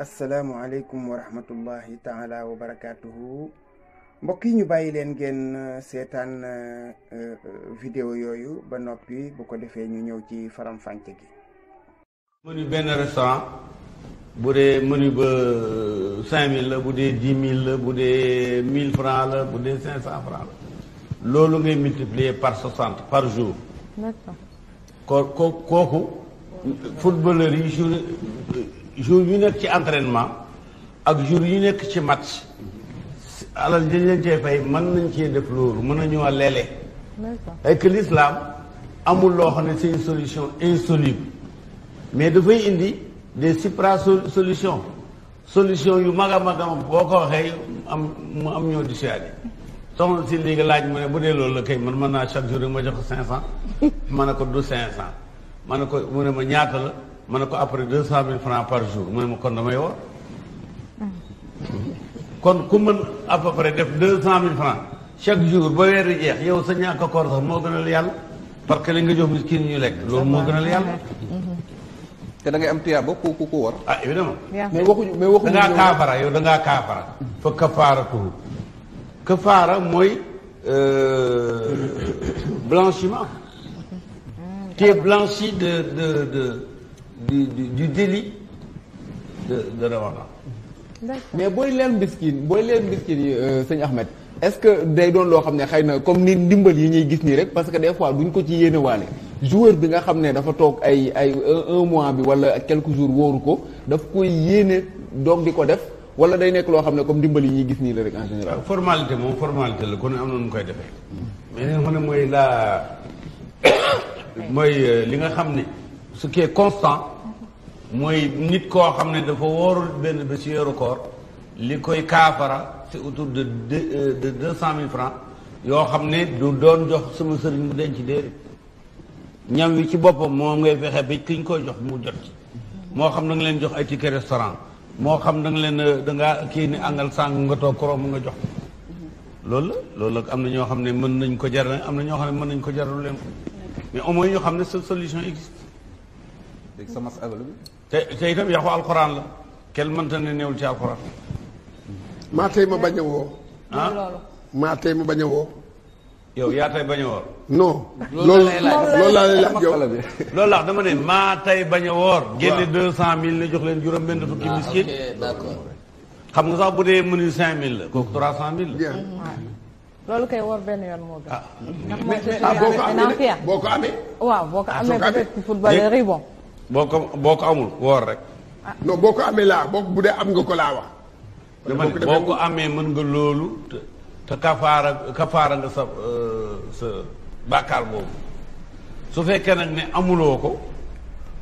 asalaamualeykum wa rahmatullahi taala wa barakaatuhu mbokk yi ñu bàyyi leen ngeen seetaan vidéo yooyu ba noppi bu ko defee ñu ñëw ci faram-fàcce gi. menu benn restaurant bu dee menu ba 5000 la bu dee 10 000 la bu dee 1000 francs la bu dee 500 francs la loolu ngay multiplier par 60 par jour. d'accord kooku footballeur yi jour yu nekk ci entraînement ak jour yu nekk ci match alal dañ leen cee fay mën nañ cee def loolu mën nañoo leele. ay que l'islam amul loo xam ne c'est une solution insoluble mais dafay indi des supra solutions yu mag a mag boo ko waxee mu am ñoo di siyaadi soxna si léegi laaj mu ne bu dee loolu la kay man mën naa chaque jour rek ma jox ko 500 ma ne ko du 500 ma ne ko mu ne ma ñaata la ma ne ko après 200 000 francs par jour mu ne ma kon damay woor kon ku mën à peu près def 200 000 francs chaque jour ba weeru jeex yow sa ñàkk koor sax moo gënal yàlla parce que li nga jox miskin ñu lekk loolu moo gënal yàlla. te da ngay am tiyaaba ku war. ah évidemment. mais waxuñu da ngaa kaafara yow da ngaa kaafara. fa kafaaratuhu kafaara mooy blanchiment. tu es blanchi du délit de Ramadan. mais booy leen miskin yi sëñ Ahmed est-ce que day doon loo xam ne xëy na comme ni ndimbal yi ñuy gis nii rek parce que des fois duñ ko ci yéene waale joueur bi nga xam ne dafa toog ay un mois bi wala quelques jours wóoru ko daf koy yéene doog di ko def wala day nekk loo xam ne comme ndimbal yi ñuy gis nii la rek en général. formalité moom formalité la kon am na nu koy defee mais li nga xam ne mooy li nga xam ne ce qui est constant mooy nit koo xam ne dafa wóorul benn ba ci weeru koor li koy kaafara c'est autour de 200 000 francs yoo xam ne du doon jox sama sëriñ mu denc déedéet ñam wi ci boppam moom ngay fexe ba ki ñu koy jox mu jot ci moo xam da nga leen jox ay ticket restaurant moo xam da nga leen da ngaa kii ni àngal sàng nga toog korom nga jox loolu la am na ñoo xam ne mën nañ ko jaral am na ñoo xam ne mën nañ ko jaral leen ko mais au moins ñoo xam ne cette solution existe. léegi sama masala bi. te itam yaxu alxuraan la kenn mënta ne newul ci alxuraan. maa tey ma bañ a woo. maa tey ma bañ a woo. yow yaa tey bañ a woor. non. loolu laa lay laaj yow. loolu la dama ne maa tey bañ a woor. génne 200 000 la jox leen juróom benn fukki miskin. d'accord. xam nga sax bu dee menu 5000 la kooku 300 000 la. loolu kay woor benn yoon moo gën. boo ko amee. waaw boo ko amee peut-être ci footballeur yi bon. boo ko amul woor rek. non boo ko amee laa bu dee am nga ko laa wax. dama ne boo ko amee mën nga loolu te kafaara nga sa bàkkaar boobu su fekkee nag ne amuloo ko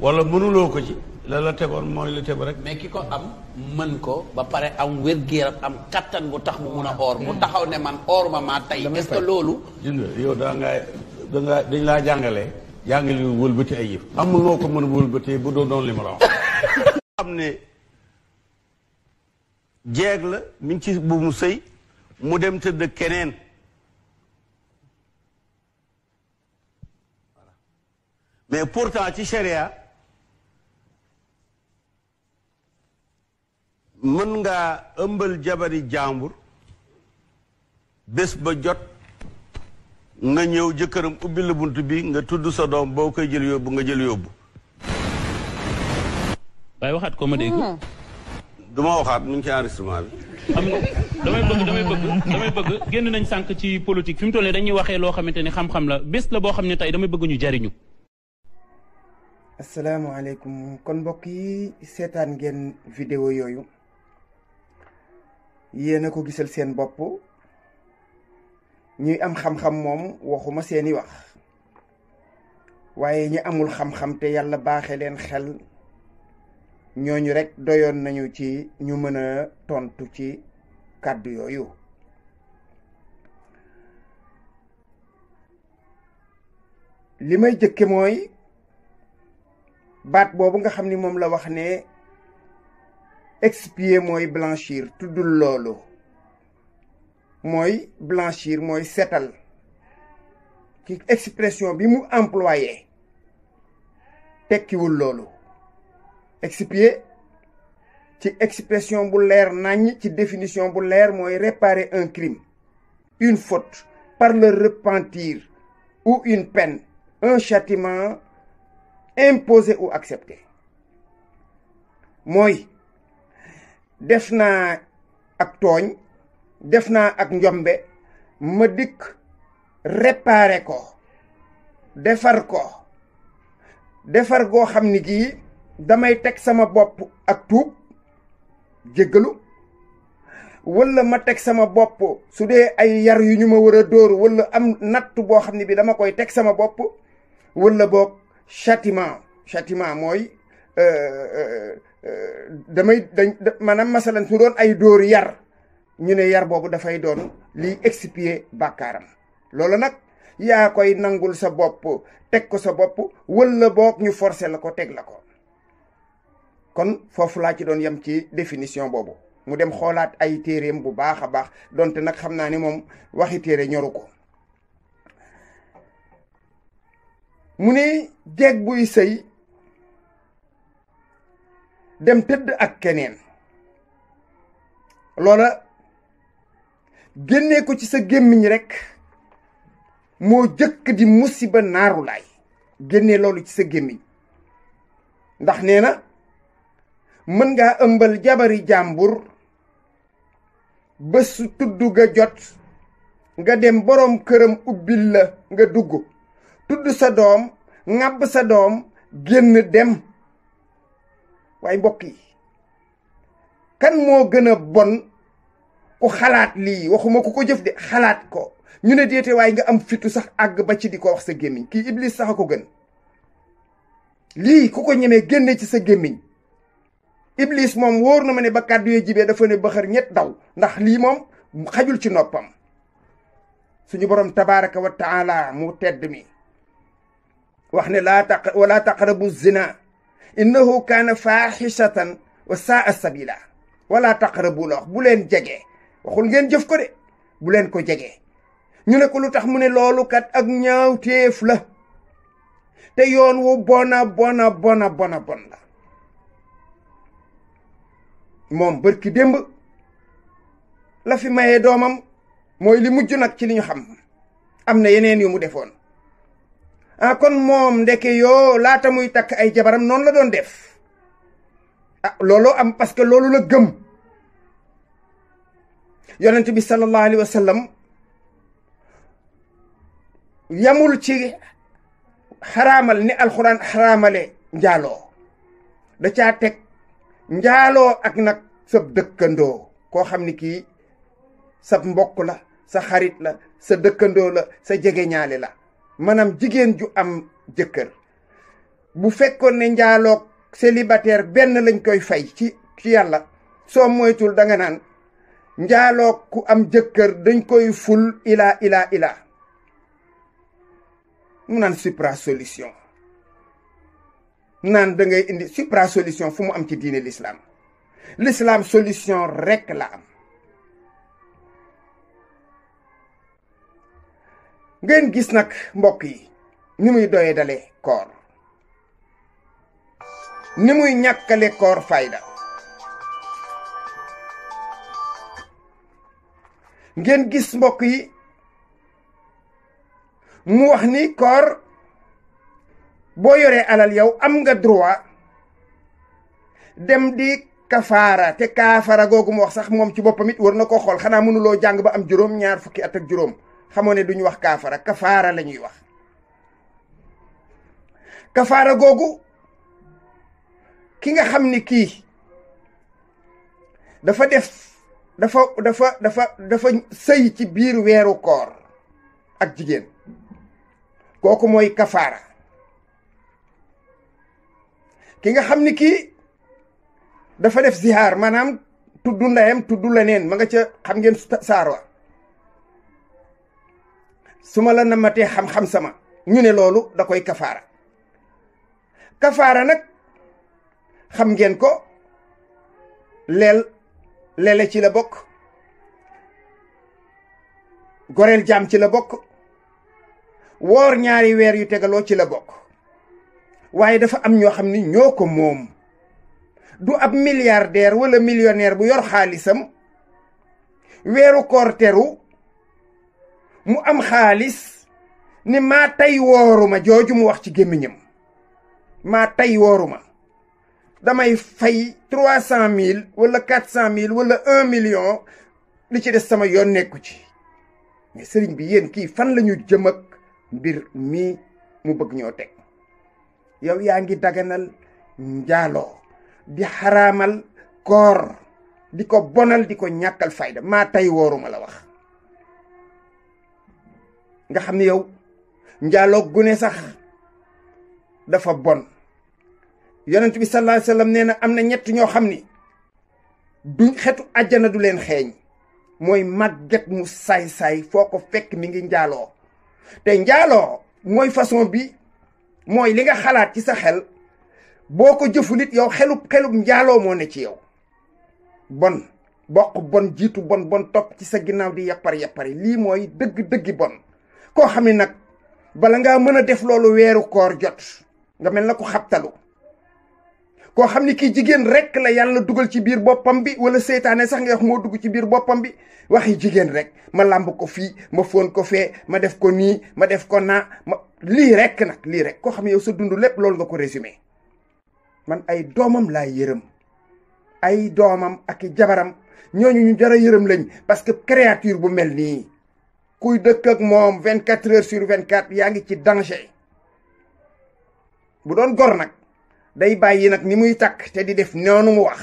wala mënuloo ko ci la tegoon mooy la tegu rek. mais ki ko am mën ko ba pare am wér-gu-yaram am kattan bu tax mu mun a oor mu taxaw ne man oor maa tey est-ce que loolu. gis nga yow dañ laa jàngalee jàngale yu wëlbati ay yëf amuloo ko mën a wëlbatee bu doon li ma la wax. xam ne jeeg la mi ngi ci bu mu sëy mu dem tëdd keneen mais pourtant ci sharia mën ngaa ëmbal jabari jàmbur bés ba jot nga ñëw jëkkëram ubbi la bunt bi nga tudd sa doom boo koy jël yóbbu nga jël yóbbu. waaye waxaat ko ma dégg. du ma waxaat mu ngi ci enregistrement bi. xam nga damay bëgg génn nañ sànq ci politique fi mu toll nii dañuy waxee loo xamante ni xam-xam la bés la boo xam ne tey damay bëgg ñu jariñu. asalaamaaleykum kon mbokk yi seetaan ngeen vidéo yooyu yéen a ko gisal seen bopp ñuy am xam-xam moom waxuma seeni wax waaye ñi amul xam-xam te yàlla baaxe leen xel ñooñu rek doyoon nañu ci ñu mën a tontu ci kàddu yooyu. li may jëkke mooy baat boobu nga xam ni moom la wax ne expier mooy blanchir tuddul loolu mooy blanchir mooy setal ki expression bi mu employé tekkiwul loolu expier ci expression bu leer nañ, ci définition bu leer, mooy réparer un crime, une faute par le repentir ou une peine, un châtiment imposé ou accepté. mooy def naa ak tooñ, def naa ak njombe, ma dikk réparer ko, defar goo xam ni gii damay teg sama bopp ak tuub jéggalu, wala ma teg sama bopp su dee ay yar yu ñu ma war a dóor, wala am natt boo xam ne bi dama koy teg sama bopp, wala boog châtiment mooy maanaam masalan su doon ay dóor yar, ñu ne yar boobu dafay doon liy expier bàkkaaram. loolu nag yaa koy nangul sa bopp, teg ko sa bopp, wala boog ñu forcer la ko, teg la ko. kon foofu laa ci doon yem ci définition boobu. mu dem xoolaat ay téeréem bu baax a baax, donte nag xam naa ni moom waxi téere ñoru ko. mu ne jeeg buy sëy dem tëdd ak keneen, loola génnee ko ci sa gémmiñ rek moo jëkk di musiba naaru laay. génnee loolu ci sa gémmiñ, ndax nee na mën ngaa ëmbal jabari jàmbur bés su tudd ga jot, nga dem boroom këram ubbil la nga dugg, tudd sa doom, ŋàbb sa doom, génn dem. waaye mbokk yi, kan moo gën a bon ku xalaat lii? waxuma ku ko jëf de, xalaat ko. ñu ne déete waaye nga am fitu sax àgg ba ci di ko wax sa gémmiñ. kii iblis sax a ko gën. lii ku ko ñemee génne ci sa gémmiñ. iblis moom wóor na ma ne ba kàddu yee jibee dafa ne bëxër ñett daw, ndax lii moom xajul ci noppam. suñu borom tabaraka wa taala mu tedd mi wax ne wala taqrabu zina innahu kaana faaxishatan wa saa sabila. wala taqrabu la wax, bu leen jege. waxul ngeen jëf ko de, bu leen ko jege. ñu ne ko lu tax? mu ne loolu kat ak ñaawteef la, te yoon wu bona bon la. moom bërki démb la fi mayee doomam, mooy li mujj nag ci li ñu xam. am na yeneen yu mu defoon. kon moom ndeke yoo laata muy takk ay jabaram noonu la doon def. looloo am, parce que loolu la gëm. yonent bi sallallahu alayhi wa sallam yamul ci xaraamal ni alxuraan xaraamale njaaloo, da caa teg njaaloo ak nag sab dëkkandoo, koo xam ni kii sab mbokk la, sa xarit la, sa dëkkandoo la, sa jegeñaale la. maanaam jigéen ju am jëkkër. bu fekkoon ne njaaloog célibataire benn lañ koy fay ci yàlla, soo moytul da nga naan njaaloog ku am jëkkër dañ koy ful ila mu naan supra solution. naan da ngay indi supra solution fu mu am ci diine l'islam solution rek la am. ngeen gis nag mbokk yi ni muy doye dale koor, ni muy ñàkkale koor fayda. ngeen gis mbokk yi mu wax ni koor boo yoree alal yow am nga droit dem di kafaara. te kaafara googu mu wax sax moom ci boppam it war na ko xool. xanaa mënuloo jàng ba am juróom ñaar fukki at ak juróom xamoo ne duñu wax kaafara, kafaara la ñuy wax. kafaara googu ki nga xam ni kii dafa sëy ci biir weeru koor ak jigéen, kooku mooy kafaara. ki nga xam ni kii dafa def zihaar, maanaam tudd ndeyam tudd leneen, ma nga ca xam ngeen saarwa. su ma la namatee xam-xam sama, ñu ne loolu da koy kafaara. kafaara nag xam ngeen ko, leele ci la bokk, goreel jaam ci la bokk, woor ñaari weer yu tegaloo ci la bokk. waaye dafa am ñoo xam ni ñoo ko moom. du ab milliardaire wala millionnaire bu yor xaalisam weeru koor teru mu am xaalis ni maa tey wooruma jooju mu wax ci gémmiñam maa tey wooruma damay fay 300 000 wala 400 000 wala 1 million li ci des sama yoon nekku ci mais sëriñ bi yéen kii fan la ñu jëm ak mbir mii mu bëgg ñoo teg yow yaa ngi daganal njaaloo di xaraamal koor di ko bonal di ko ñàkkal fayda maa tey wooruma la wax nga xam ne yow njaaloo gune sax dafa bon yonent bi sallallahu alayhi wasallam nee na am na ñett ñoo xam ni du xetu àjjana du leen xeeñ mooy màgget mu saay-saay foo ko fekk mi ngi njaaloo te njaaloo mooy façon bi mooy li nga xalaat ci sa xel boo ko jëfulit yow xelub njaaloo moo ne ci yow bon bokk bon jiitu bon topp ci sa ginnaaw di yappari lii mooy dëgg-dëggi bon koo xam ne nag bala ngaa mën a def loolu weeru koor jot nga mel na ko xabtalu koo xam ni kii jigéen rekk la yàlla dugal ci biir boppam bi wala seytaane sax nga wax moo dugg ci biir boppam bi waxi jigéen rek ma làmb ko fii ma fóon ko fee ma def ko nii ma def ko naa lii rekk nag lii rek koo xam ne yow sa dund lépp loolu nga ko résumé man ay doomam laa yërëm ay doomam ak i jabaram ñooñu ñu jara yërëm lañ parce que créature bu mel nii kuy dëkk ak moom 24 heures sur 24 yaa ngi ci danger bu doon gor nag day bàyyi nag ni muy takk te di def noonu mu wax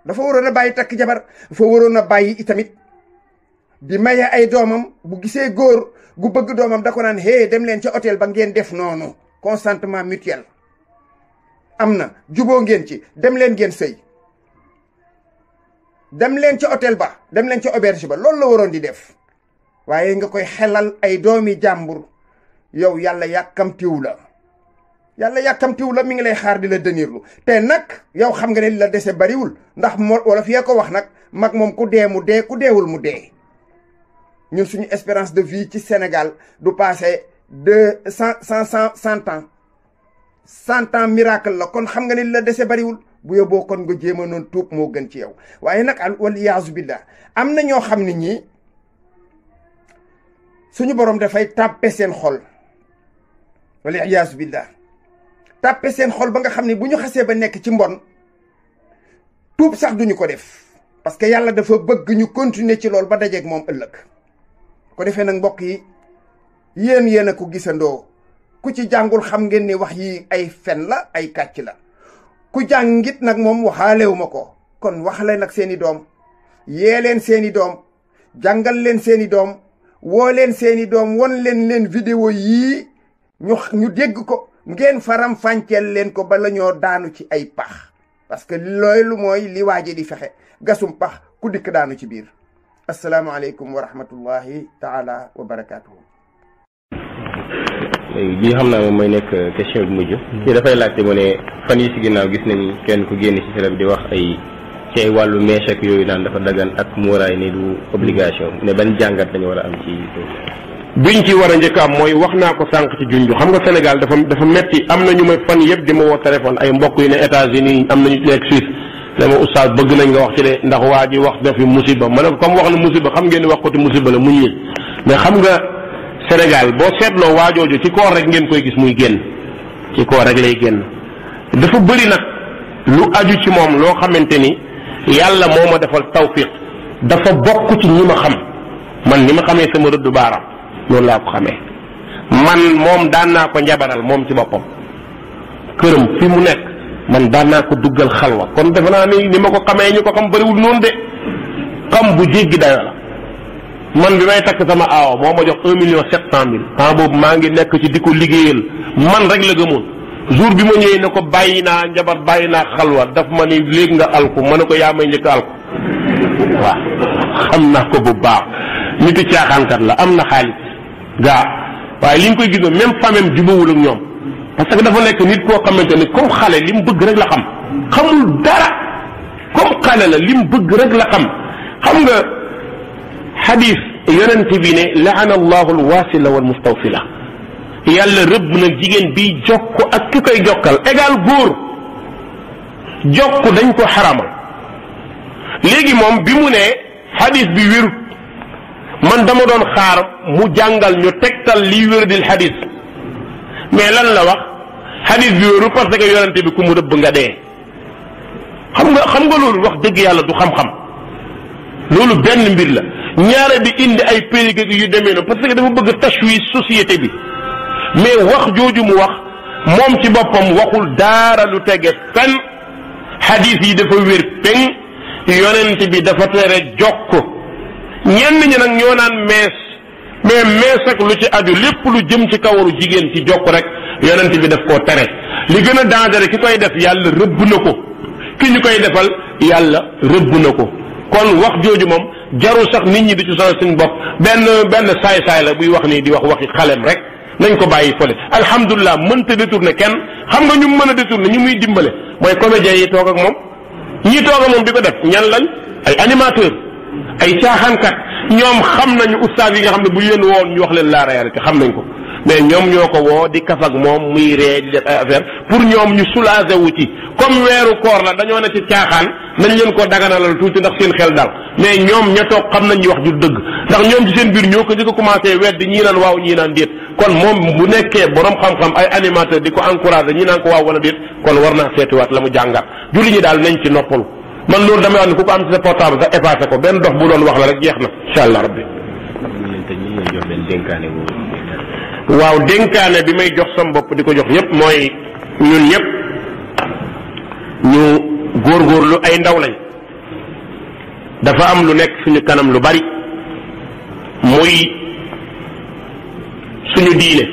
dafa waroon a bàyyi takk jabar dafa waroon a bàyyi itamit di maye ay doomam bu gisee góor gu bëgg doomam da ko naan hé dem leen ca hôtel ba ngeen def noonu consentement mutuel am na juboo ngeen ci dem leen ngeen sëy dem leen ca hôtel ba dem leen ca auberge ba loolu la waroon di def waaye nga koy xelal ay doomi jàmbur yow yàlla yàkkamtiw la mi ngi lay xaar di la dënirlu te nag yow xam nga ne li la dese bariwul ndax wala fiyee ko wax nag mag moom ku dee mu dee ku deewul mu dee ñun suñu espérance de vie ci Sénégal du passé de cent ans 100 ans miracle la kon xam nga ne li la dese bariwul bu yóbboo kon nga jéem a noonu tuub moo gën ci yow waaye nag wal iyaazu billah am na ñoo xam ne ñii suñu borom dafay tàppe seen xol wal iyaazu billah tàppe seen xol ba nga xam ne bu ñu xasee ba nekk ci mbon tuub sax duñu ko def parce que yàlla dafa bëgg ñu continuer ci loolu ba dajeeg moom ëllëg ko defee nag mbokk yi yéen a ko gisandoo ku ci jàngul xam ngeen ni wax yi ay fen la ay kàcc la ku jàngit nag moom waxaalewu ma ko kon waxale nag seeni doom yee leen seeni doom jàngal leen seeni doom woo leen seeni doom won leen vidéo yii ñu dégg ko ngeen faram fànceel leen ko bala ñoo daanu ci ay pax parce que loolu mooy li waaje di fexe gasum pax ku dikk daanu ci biir asalaamaaleykum wa rahmatullahi taala wa barakaatuhu. léegi bii xam naa moom mooy nekk question bu mujj. kii dafay laajte mu ne fan yi si ginnaaw gis nañ kenn ku génn ci télé bi di wax ci ay wàllu mèche ak yooyu naan dafa dagan ak muuraay ni du obligation ne ban jàngat lañu war a am ci biñ ci war a njëkk am mooy wax naa ko sànq ci junj xam nga Sénégal dafa metti am na ñu may fan yëpp di ma woo téléphone ay mbokk yu ne États-Unis am nañu nekk Suisse ne ma oustaz bëgg nañ nga wax ci de ndax waa ji wax dafi musiba ma ne ko comme wax na musiba xam ngeen ni wax ko ci musiba la muñ leen mais xam nga Sénégal boo seetloo waajooju ci koor rek ngeen koy gis muy génn ci koor rek lay génn dafa bëri nag lu aju ci moom loo xamante ni yàlla moo ma defal tawfiq dafa bokk ci ñi ma xam man ni ma xamee sama rëdd baaraam loolu laa ko xamee man moom daan naa ko njabaral moom ci boppam këram fi mu nekk man daan naa ko duggal xalwa kon defe naa ni ma ko xamee ñu ko xam bëriwul noonu de xam bu jéggi dayo la man bi may takk sama aawa moo ma jox 1,7 million temps boobu maa ngi nekk ci di ko liggéeyal man rek la gëmoon jour bi ma ñëwee ne ko bàyyi naa njabar bàyyi naa xalwa daf ma ni léegi nga alku ma ne ko yaa may njëkk alku waaw xam naa ko bu baax nit yi caaxaankat la am na xaalis gaa waaye li ñu koy gis même famille jubawul ak ñoom parce que dafa nekk nit koo xamante ni comme xale li mu bëgg rek la xam xamul dara comme xale la li mu bëgg rek la xam nga xadis yonent bi ne laana allahu alwasila wal mustawsila yàlla rëbb na jigéen bi jokk ak ki koy jokkal égal góor jokk dañ ko xaramal. léegi moom bi mu ne xadis bi wérut man dama doon xaar mu jàngal ñu tegtal liy wéradil xadis mais lan la wax xadis bi wérut parce que yonente bi ku mu rëbb nga dee. xam nga loolu wax dëgg yàlla du xam-xam loolu benn mbir la. ñaare bi indi ay périgé yu demee noonu parce que dafa bëgg tashwi société bi mais wax jooju mu wax moom ci boppam waxul daara lu tege fenn xadis yi dafa wér peng yonent bi dafa tere jokk ñenn ñi nag ñoo naan mees mais mees ak lu ci aju lépp lu jëm ci kawaru jigéen ci jokk rek yonent bi daf koo tere. li gën a dangereux ki koy def yàlla rëbb na ko ki ñu koy defal yàlla rëbb na ko kon wax jooju moom jarul sax nit ñi di ci sonal suñu bopp benn saay-saay la buy wax nii di wax waxi xalem rek nañ ko bàyyi fële. alhamdulilah mënta détourné kenn xam nga ñu mën a détourné ñu muy dimbale mooy comédiens yi toog ak moom ñi toog ak moom di ko def ñan lañ ay animateur ay caaxaankat ñoom xam nañu ustaas yi nga xam ne bu ñu leen woon ñu wax leen la réalité xam nañ ko mais ñoom ñoo ko woo di kaf ak moom muy ree di def ay affaire pour ñoom ñu soulager wu ci comme weeru koor la dañoo ne ci caaxaan nañ leen ko daganalal tuuti ndax seen xel dal mais ñoom ña toog xam nañ ñu wax ju dëgg ndax ñoom ci seen biir ñoo ko jëkk a commencé weddi ñii naan waaw ñii naan déet kon moom bu nekkee borom xam-xam ay animateur di ko encouragé ñii naan ko waaw wala déet kon war naa seetiwaat la mu jàngat julli ñi daal nañ ci noppalu man loolu damay wax ne ku ko am ci sa portable sax effacé ko benn dox bu doon wax la rek jeex na incha allah rabbi. waaw dénkaane bi may jox sam bopp di ko jox ñëpp mooy ñun ñëpp ñu góorgóorlu ay ndaw lañ dafa am lu nekk suñu kanam lu bari muy suñu diine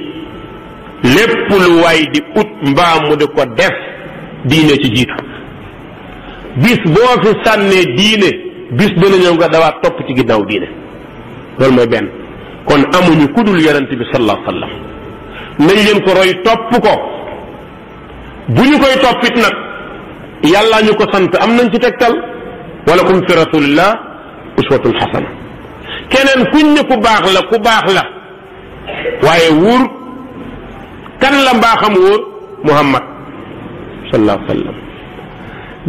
lépp lu waay di ut mbaa mu di ko def diine ci jiitu bis boo fi sànnee diine bis dana ñëw nga dawaat topp ci ginnaaw diine loolu mooy benn kon amuñu kudul yonent bi sallallahu alayhi wa sallam nañ leen ko roy topp ko bu ñu koy toppit nag yàlla ñu ko sant am nañ ci tegtal walakum fi rasulillah uswatun xasana keneen kuñ ne ku baax la waaye wóor kan la mbaaxam wóor muhammad sallallahu alayhi wa sallam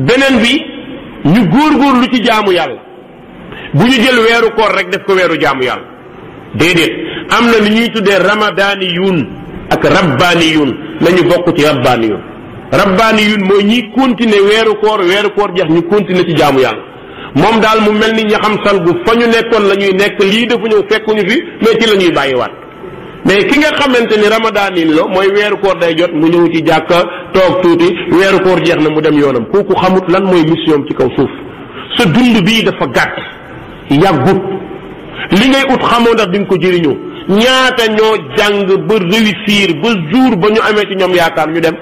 beneen bi ñu góorgóorlu ci jaamu yàlla bu ñu jël weeru koor rek def ko weeru jaamu yàlla déedéet am na ni ñuy tuddee ramadaniyun ak rabbaniyun nañu bokk ci rabbaniyun mooy ñiy continuer weeru koor jeex ñu continuer ci jaamu yàlla moom daal mu mel ni ña xam salgu fa ñu nekkoon la ñuy nekk lii dafa ñëw fekkuñu fi mais ci la ñuy bàyyiwaat mais ki nga xamante ni ramadanin la mooy weeru koor day jot mu ñëw ci jàkka toog tuuti weeru koor jeex na mu dem yoonam kooku xamut lan mooy mission ci kaw suuf sa dund bii dafa gàtt yàggut li ngay ut xamoo ndax di nga ko jëriñoo ñaata ñoo jàng ba réussir ba jour ba ñu amee ci ñoom yaakaar ñu dem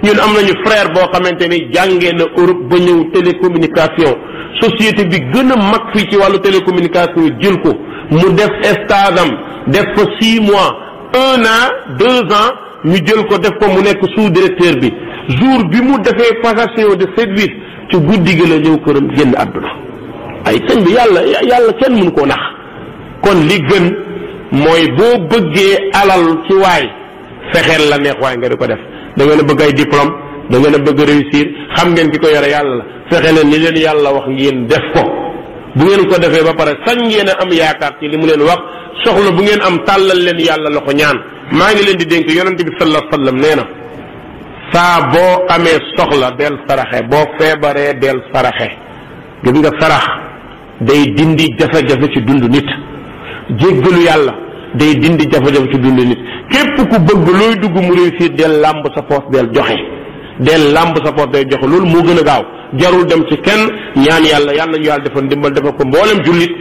ñun am nañu frère boo xamante ni jàngee na Europe ba ñëw télécommunication société bi gën a mag fii ci wàllu télécommunication jël ko mu def stage am def ko 6 mois 1 an 2 ans ñu jël ko def ko mu nekk sous-directeur bi jour bi mu defee passation de service ci guddi gi la ñëw këram génn àdduna ay sëñ bi yàlla kenn mënu koo nax kon li gën mooy boo bëggee alal ci waay fexeel la neex waay nga di ko def da ngeen a bëgg ay diplôme da ngeen a bëgg réussir xam ngeen ki ko yore yàlla la fexe leen ni leen yàlla wax ngeen def ko bu ngeen ko defee ba pare sañ ngeen a am yaakaar ci li mu leen wax soxla bu ngeen am tàllal leen yàlla loxo ñaan maa ngi leen di dénk yonente bi sallallahu alayhi wasallam nee na saa boo amee soxla del saraxe boo feebaree del saraxe gis nga sarax day dindi jafe-jafe ci dund nit jéggalu yàlla day dindi jafe-jafe ci dund nit képp ku bëgg looy dugg mu réussir del làmb sa poos del joxe del làmb sa poos day joxe loolu moo gën a gaaw jarul dem ci kenn ñaan yàlla yàlla ñu yàlla defal ndimbal defal ko mboolem jullit